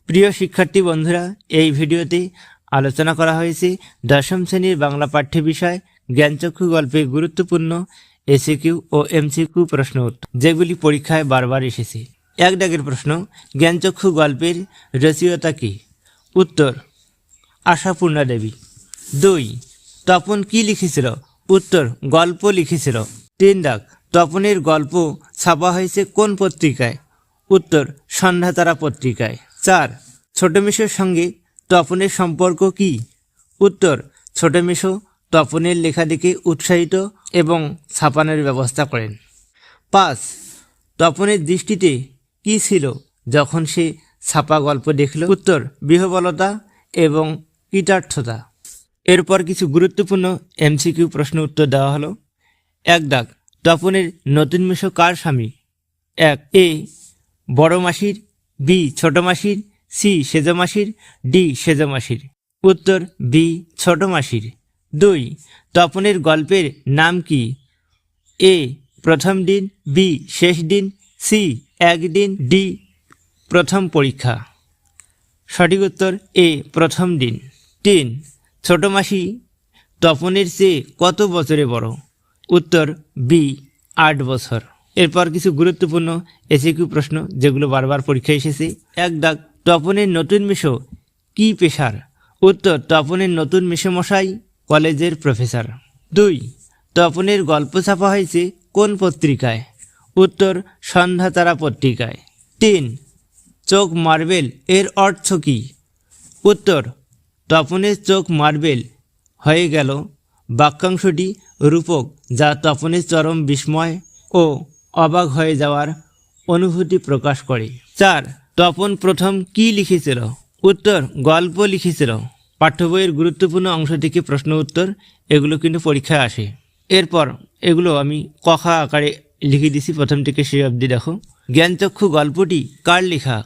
প্রিয় শিক্ষার্থী বন্ধুরা, এই ভিডিওতে আলোচনা করা হয়েছে দশম শ্রেণীর বাংলা পাঠ্য বিষয় জ্ঞানচক্ষু গল্পে গুরুত্বপূর্ণ এসিকিউ ও এমসিকিউ প্রশ্ন উত্তর, যেগুলি পরীক্ষায় বারবার এসেছে। এক দাগের প্রশ্ন, জ্ঞানচক্ষু গল্পের রচয়িতা কি? উত্তর, আশাপূর্ণা দেবী। 2, তপন কি লিখেছিল? উত্তর, গল্প লিখেছিল। 3 দাগ, তপনের গল্প ছাপা হয়েছে কোন পত্রিকায়? উত্তর, সন্ধ্যাতারা পত্রিকায়। 4, ছোট মেশোর সঙ্গে তপনের সম্পর্ক কি? উত্তর, ছোট মেশো তপনের লেখা দেখে উৎসাহিত এবং ছাপানোর ব্যবস্থা করেন। 5, তপনের দৃষ্টিতে কি ছিল যখন সে ছাপা গল্প দেখল? উত্তর, বিহ্বলতা এবং কৃতার্থতা। এরপর কিছু গুরুত্বপূর্ণ এমসিকিউ প্রশ্ন উত্তর দেওয়া হলো। 1 দাগ, তপনের নতুন মেশো কার স্বামী? 1, এ বড় মাসির, বি ছোট মাসির, সি সেজ মাসির, ডি সেজ মাসির। উত্তর, বি ছোট মাসির। 2, তপনের গল্পের নাম কি? এ প্রথম দিন, বি শেষ দিন, সি একদিন, ডি প্রথম পরীক্ষা। সঠিক উত্তর এ প্রথম দিন। 3, ছোট মাসি তপনের চেয়ে কত বছরে বড়? উত্তর, বি 8 বছর। এরপর কিছু গুরুত্বপূর্ণ এসিকিউ প্রশ্ন যেগুলো বারবার পরীক্ষায় এসেছে। 1 দাগ, তপনের নতুন মেশো কি পেশার? উত্তর, তপনের নতুন মেশোমশাই কলেজের প্রফেসর। 2, তপনের গল্প ছাপা হয়েছে কোন পত্রিকায়? উত্তর, সন্ধ্যাতারা পত্রিকায়। 3, চোখ মার্বেল এর অর্থ কী? উত্তর, তপনের চোখ মার্বেল হয়ে গেল বাক্যাংশটি রূপক, যা তপনের চরম বিস্ময় ও অবাক হয়ে যাওয়ার অনুভূতি প্রকাশ করে। 4, তপন প্রথম কি লিখেছিল? উত্তর, গল্প লিখেছিল। পাঠ্য বইয়ের গুরুত্বপূর্ণ অংশ থেকে প্রশ্ন উত্তর, এগুলো কিন্তু পরীক্ষায় আসে। এরপর এগুলো আমি কখা আকারে লিখে দিছি, প্রথম থেকে শেষ অবধি দেখো। জ্ঞানচক্ষু গল্পটি কার লেখা?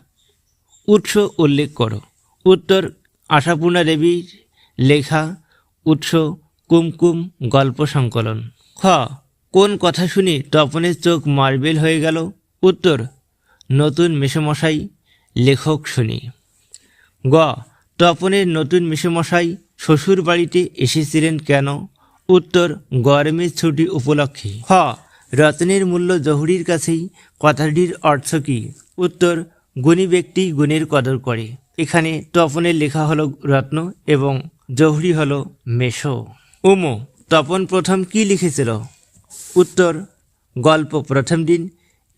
উৎস উল্লেখ করো। উত্তর, আশাপূর্ণা দেবীর লেখা। উৎস, কুমকুম গল্প সংকলন। খ, কোন কথা শুনে তপনের চোখ মার্বেল হয়ে গেল? উত্তর, নতুন মেশোমশাই লেখক শুনি। গ, তপনের নতুন মেশোমশাই শ্বশুর বাড়িতে এসেছিলেন কেন? উত্তর, গরমের ছুটি উপলক্ষে। খ, রত্নের মূল্য জহুরির কাছেই কথাটির অর্থ কী? উত্তর, গুণী ব্যক্তি গুণের কদর করে। এখানে তপনের লেখা হলো রত্ন এবং জহুরি হলো মেশো। উমো, তপন প্রথম কি লিখেছিল? উত্তর, গল্প প্রথম দিন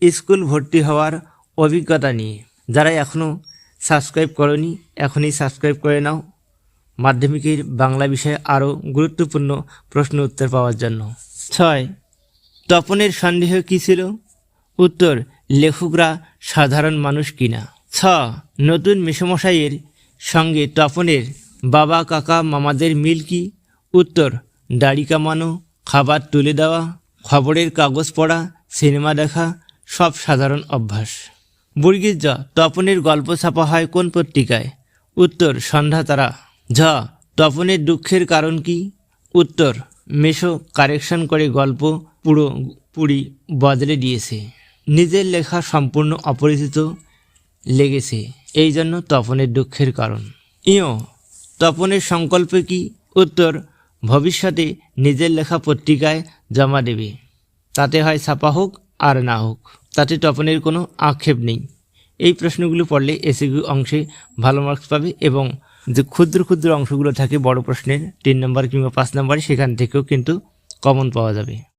স্কুল ভর্তি হওয়ার অভিজ্ঞতা নিয়ে। যারা এখনও সাবস্ক্রাইব করনি, এখনই সাবস্ক্রাইব করে নাও মাধ্যমিকের বাংলা বিষয়ে আরও গুরুত্বপূর্ণ প্রশ্ন উত্তর পাওয়ার জন্য। 6, তপনের সন্দেহ কী ছিল? উত্তর, লেখকরা সাধারণ মানুষ কিনা। 6, নতুন মেশোমশাইয়ের সঙ্গে তপনের বাবা কাকা মামাদের মিল কি? উত্তর, দাড়ি কামানো, খাবার তুলে দেওয়া, খবরের কাগজ পড়া, সিনেমা দেখা সব সাধারণ অভ্যাস। বর্গীর জ, তপনের গল্প ছাপা হয় কোন পত্রিকায়? উত্তর, সন্ধ্যাতারা। ঝ, তপনের দুঃখের কারণ কি? উত্তর, মেশো কারেকশন করে গল্প পুরোপুরি বদলে দিয়েছে। নিজের লেখা সম্পূর্ণ অপরিচিত লেগেছে, এই জন্য তপনের দুঃখের কারণ। ইয়, তপনের সংকল্প কি? উত্তর, ভবিষ্যতে নিজের লেখা পত্রিকায় জমা দেবে, তাতে হয় ছাপা হোক আর না হোক, তাতে তপনের কোনো আক্ষেপ নেই। এই প্রশ্নগুলো পড়লে এসিকিউ অংশে ভালো মার্কস পাবে এবং যে ক্ষুদ্র ক্ষুদ্র অংশগুলো থাকে বড় প্রশ্নের 3 নম্বর কিংবা 5 নম্বরে, সেখান থেকেও কিন্তু কমন পাওয়া যাবে।